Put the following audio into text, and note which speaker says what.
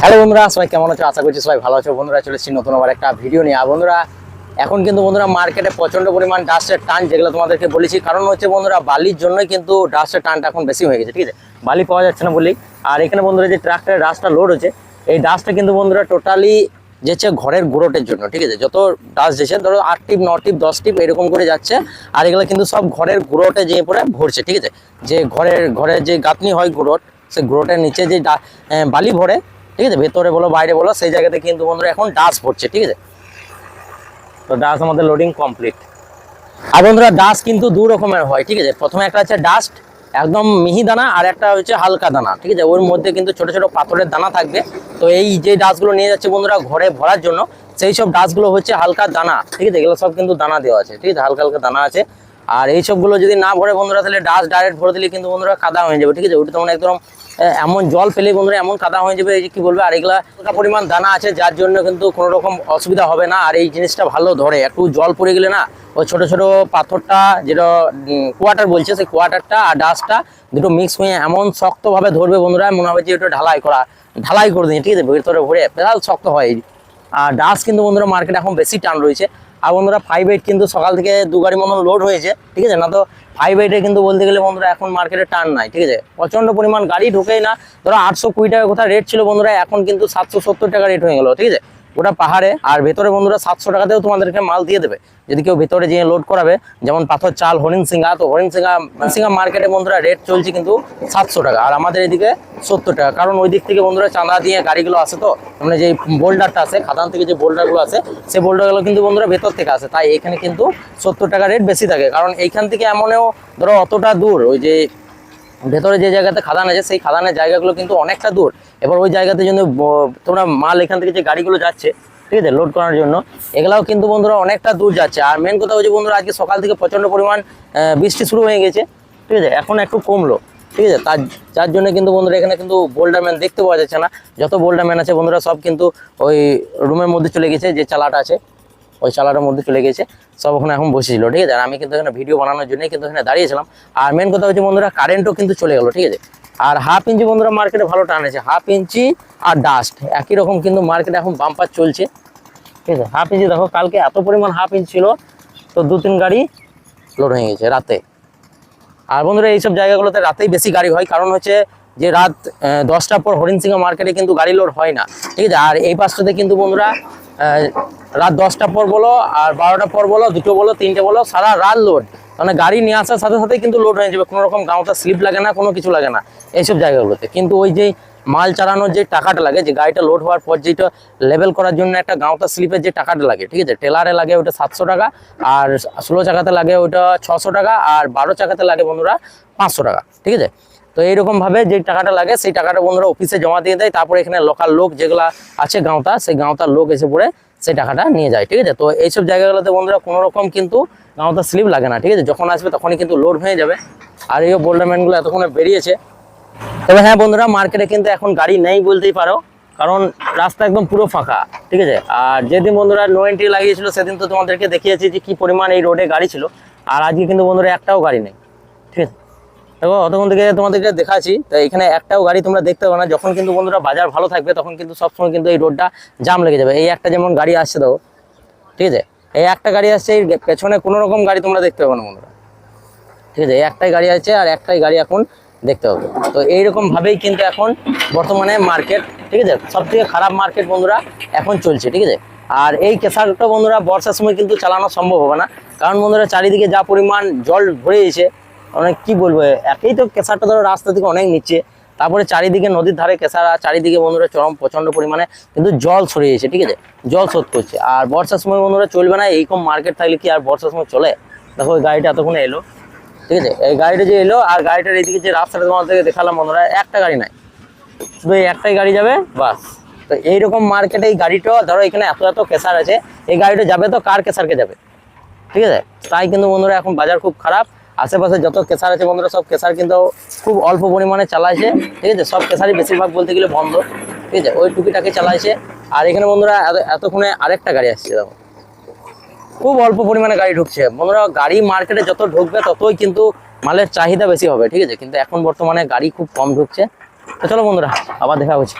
Speaker 1: Hello বন্ধুরা, সবাই কেমন আছো? আশা করছি সবাই ভালো আছো। বন্ধুরা চলে এসেছি নতুন আবার একটা ভিডিও নিয়ে। আর বন্ধুরা এখন কিন্তু বন্ধুরা মার্কেটে প্রচন্ড পরিমাণ ডাস্টের টান, যেগুলো তোমাদেরকে বলেছি। কারণ হচ্ছে বন্ধুরা বালির জন্যই কিন্তু ডাস্টের টানটা এখন বেশি হয়ে গেছে, ঠিক আছে? বালি পাওয়া যাচ্ছে না বলেই। আর এখানে বন্ধুরা যে ট্রাক্টরের ডাস্টটা লোড হচ্ছে, এই ডাস্টটা কিন্তু বন্ধুরা টোটালি যেছে ঘরের গুঁড়োটের জন্য, ঠিক আছে? যত ডাস্ট যেছে ধরো 8 টিপ 9 টিপ 10 টিপ এরকম করে যাচ্ছে। আর এগুলো কিন্তু সব ঘরের গুঁড়োটে যেয়ে পরে ভরছে, ঠিক আছে? যে ঘরের যে গাঁথনি হয় গুঁড়োট, সেই গুঁড়োটের নিচে যে বালি ভরে, ঠিক আছে? ভেতরে বলো বাইরে বলো, সেই জায়গাতে কিন্তু বন্ধুরা এখন ডাস্ট ভরছে, ঠিক আছে? তো ডাস্ট আমাদের লোডিং কমপ্লিট। আর বন্ধুরা ডাস্ট কিন্তু দু রকমের হয়, ঠিক আছে? প্রথমে একটা হচ্ছে ডাস্ট একদম মিহি দানা, আর একটা হচ্ছে হালকা দানা, ঠিক আছে? ওর মধ্যে কিন্তু ছোট ছোট পাথরের দানা থাকবে। তো এই যে ডাস্টগুলো নিয়ে যাচ্ছে বন্ধুরা ঘরে ভরার জন্য, সেই সব ডাস্টগুলো হচ্ছে হালকা দানা, ঠিক আছে? এগুলো সব কিন্তু দানা দেওয়া আছে, ঠিক আছে? হালকা হালকা দানা আছে। আর এই সবগুলো যদি না ভরে বন্ধুরা, তাহলে ডাস্ট ডাইরেক্ট ভরে দিলে কিন্তু বন্ধুরা কাদা হয়ে যাবে, ঠিক আছে? ওটা তেমন একদম এমন জল পেলে বন্ধুরা এমন কাদা হয়ে যাবে, এই যে কি বলবে। আর এগুলা হালকা পরিমাণ দানা আছে, যার জন্য কিন্তু কোনো রকম অসুবিধা হবে না। আর এই জিনিসটা ভালো ধরে, একটু জল পড়ে গেলে না, ওই ছোট ছোট পাথরটা যেটা কোয়াটার বলছে, সেই কোয়াটারটা আর ডাস্টটা দুটো মিক্স হয়ে এমন শক্তভাবে ধরবে বন্ধুরা, মনে হবে যে ওটা ঢালাই করে দিই, ঠিক আছে? ভেতরে ভরে বেশাল শক্ত হয়। আর ডাস্ট কিন্তু বন্ধুরা মার্কেটে এখন বেশি টান রয়েছে। আর বন্ধুরা 5-8 কিন্তু সকাল থেকে 2 গাড়ি মতন লোড হয়েছে, ঠিক আছে? না তো 5-8 কিন্তু বলতে গেলে বন্ধুরা এখন মার্কেটে টান নাই, ঠিক আছে? প্রচন্ড পরিমাণ গাড়ি ঢোকেই না। ধরো 820 টাকা কোথায় রেট ছিল বন্ধুরা, এখন কিন্তু 770 টাকা রেট হয়ে গেল, ঠিক আছে? ওটা পাহাড়ে। আর ভেতরে বন্ধুরা 700 টাকাতেও তোমাদেরকে মাল দিয়ে দেবে যদি কেউ ভেতরে যেয়ে লোড করাবে। যেমন পাথর চাল হরিণসিংহা, তো হরিণসিংহা মার্কেটে বন্ধুরা রেট চলছে কিন্তু 700 টাকা, আর আমাদের এদিকে 70 টাকা। কারণ ওই দিক থেকে বন্ধুরা চাঁদা দিয়ে গাড়িগুলো আসে, তো মানে যে বোল্ডারটা আছে খাদান থেকে, যে বোল্ডারগুলো আছে, সেই বোল্ডারগুলো কিন্তু বন্ধুরা ভেতর থেকে আসে। তাই এখানে কিন্তু 70 টাকা রেট বেশি থাকে। কারণ এইখান থেকে এমনও ধরো অতটা দূর, ওই যে ভেতরে যে জায়গাতে খাদান আছে, সেই খাদানের জায়গাগুলো কিন্তু অনেকটা দূর। এবার ওই জায়গাতে যদি তোমরা মাল এখান থেকে যে গাড়িগুলো যাচ্ছে, ঠিক আছে, লোড করার জন্য, এগুলাও কিন্তু বন্ধুরা অনেকটা দূর যাচ্ছে। আর মেন কথা হচ্ছে বন্ধুরা আজকে সকাল থেকে প্রচণ্ড পরিমাণ বৃষ্টি শুরু হয়ে গেছে, ঠিক আছে? এখন একটু কমলো, ঠিক আছে? যার জন্য কিন্তু বন্ধুরা এখানে কিন্তু বোল্ডারম্যান দেখতে পাওয়া যাচ্ছে না। যত বোল্ডারম্যান আছে বন্ধুরা সব কিন্তু ওই রুমের মধ্যে চলে গেছে, যে চালাটা আছে ওই চালাটার মধ্যে চলে গেছে, সব ওখানে এখন বসেছিল, ঠিক আছে? আর আমি কিন্তু এখানে ভিডিও বানানোর জন্যই কিন্তু এখানে দাঁড়িয়েছিলাম। আর মেন কথা হচ্ছে বন্ধুরা কারেন্টও কিন্তু চলে গেল, ঠিক আছে? আর হাফ ইঞ্চি বন্ধুরা মার্কেটে ভালো টান আছে, হাফ ইঞ্চি আর ডাস্ট একই রকম কিন্তু মার্কেটে এখন বাম্পার চলছে, ঠিক আছে? হাফ ইঞ্চি দেখো, কালকে এত পরিমাণ হাফ ইঞ্চি ছিল, তো 2-3 গাড়ি লোড হয়ে গেছে রাতে। আর বন্ধুরা এইসব জায়গাগুলোতে রাতেই বেশি গাড়ি হয়, কারণ হচ্ছে যে রাত 10টার পর হরিণসিংহা মার্কেটে কিন্তু গাড়ি লোড হয় না, ঠিক আছে? আর এই পাশটাতে কিন্তু বন্ধুরা রাত 10টার পর বলো, আর 12টার পর বলো, 2টো বলো, 3টে বলো, সারা রাত লোড। মানে গাড়ি নিয়ে আসার সাথে সাথে কিন্তু লোড হয়ে যাবে, কোনো রকম গাঁওটা স্লিপ লাগে না, কোনো কিছু লাগে না এইসব জায়গাগুলোতে। কিন্তু ওই যে মাল চালানোর যে টাকাটা লাগে, যে গাড়িটা লোড হওয়ার পর যেটা লেভেল করার জন্য একটা গাঁওতা স্লিপের যে টাকাটা লাগে, ঠিক আছে? টেলারে লাগে ওটা 700 টাকা, আর 16 চাকাতে লাগে ওটা 600 টাকা, আর 12 চাকাতে লাগে বন্ধুরা 500 টাকা, ঠিক আছে? তো এইরকমভাবে যে টাকাটা লাগে, সেই টাকাটা বন্ধুরা অফিসে জমা দিয়ে দেয়। তারপরে এখানে লোকাল লোক যেগুলো আছে গাঁওতা, সেই গাঁওতার লোক এসে পড়ে সেই টাকাটা নিয়ে যায়, ঠিক আছে? তো এইসব জায়গাগুলোতে বন্ধুরা কোনো রকম কিন্তু গাঁওতা স্লিপ লাগে না, ঠিক আছে? যখন আসবে তখনই কিন্তু লোড হয়ে যাবে। আর এই বোল্ডারম্যানগুলো এতক্ষণে বেরিয়েছে। তবে হ্যাঁ বন্ধুরা মার্কেটে কিন্তু এখন গাড়ি নেই বলতেই পারো, কারণ রাস্তা একদম পুরো ফাঁকা, ঠিক আছে? আর যেদিন বন্ধুরা নো এন্ট্রি লাগিয়েছিল, সেদিন তো তোমাদেরকে দেখিয়েছি যে কি পরিমাণ এই রোডে গাড়ি ছিল। আর আজকে কিন্তু বন্ধুরা একটাও গাড়ি নেই, ঠিক আছে? দেখো অতক্ষণ থেকে তোমাদেরকে দেখাচ্ছি, তো এখানে একটাও গাড়ি তোমরা দেখতে পাবে না। যখন কিন্তু বন্ধুরা বাজার ভালো থাকবে, তখন কিন্তু সবসময় কিন্তু এই রোডটা জাম লেগে যাবে। এই একটা যেমন গাড়ি আসছে দেখো, ঠিক আছে? এই একটা গাড়ি আসছে, এই পেছনে কোনো রকম গাড়ি তোমরা দেখতে পাবে না বন্ধুরা, ঠিক আছে? এই একটাই গাড়ি আছে, আর একটাই গাড়ি এখন দেখতে হবে। তো এইরকম ভাবেই কিন্তু এখন বর্তমানে মার্কেট, ঠিক আছে? সব থেকে খারাপ মার্কেট বন্ধুরা এখন চলছে, ঠিক আছে? আর এই কেসারটা বন্ধুরা বর্ষার সময় কিন্তু চালানো সম্ভব হবে না, কারণ বন্ধুরা চারিদিকে যা পরিমাণ জল ভরে গেছে, অনেক কি বলবো। একই তো কেসারটা ধরো রাস্তা থেকে অনেক নিচে, তারপরে চারিদিকে নদীর ধারে কেসার, আর চারিদিকে বন্ধুরা চরম প্রচন্ড পরিমাণে কিন্তু জল ছড়িয়েছে, ঠিক আছে? জল শোধ করছে। আর বর্ষার সময় বন্ধুরা চলবে না, এইরকম মার্কেট থাকলে কি আর বর্ষার সময় চলে? দেখো ওই গাড়িটা এতক্ষণে এলো, ঠিক আছে? এই গাড়িটা যে এলো, আর গাড়িটার এইদিকে যে রাস্তাটা তোমাদেরকে দেখালাম বন্ধুরা, একটা গাড়ি নাই, শুধু এই একটাই গাড়ি যাবে বাস। তো এইরকম মার্কেটে এই গাড়িটা ধরো এখানে এত এত কেসার আছে, এই গাড়িটা যাবে তো কার কেসারকে যাবে, ঠিক আছে? তাই কিন্তু বন্ধুরা এখন বাজার খুব খারাপ। আশেপাশে যত কেসার আছে বন্ধুরা, সব কেসার কিন্তু খুব অল্প পরিমাণে চালাইছে, ঠিক আছে? সব কেসারই বেশিরভাগ বলতে গেলে বন্ধ, ঠিক আছে? ওই টুকিটাকে চালাইছে। আর এখানে বন্ধুরা এতক্ষণে আরেকটা গাড়ি আসছে, দেখো খুব অল্প পরিমাণে গাড়ি ঢুকছে বন্ধুরা। গাড়ি মার্কেটে যত ঢুকবে ততই কিন্তু মালের চাহিদা বেশি হবে, ঠিক আছে? কিন্তু এখন বর্তমানে গাড়ি খুব কম ঢুকছে। তো চলো বন্ধুরা, আবার দেখা হচ্ছে।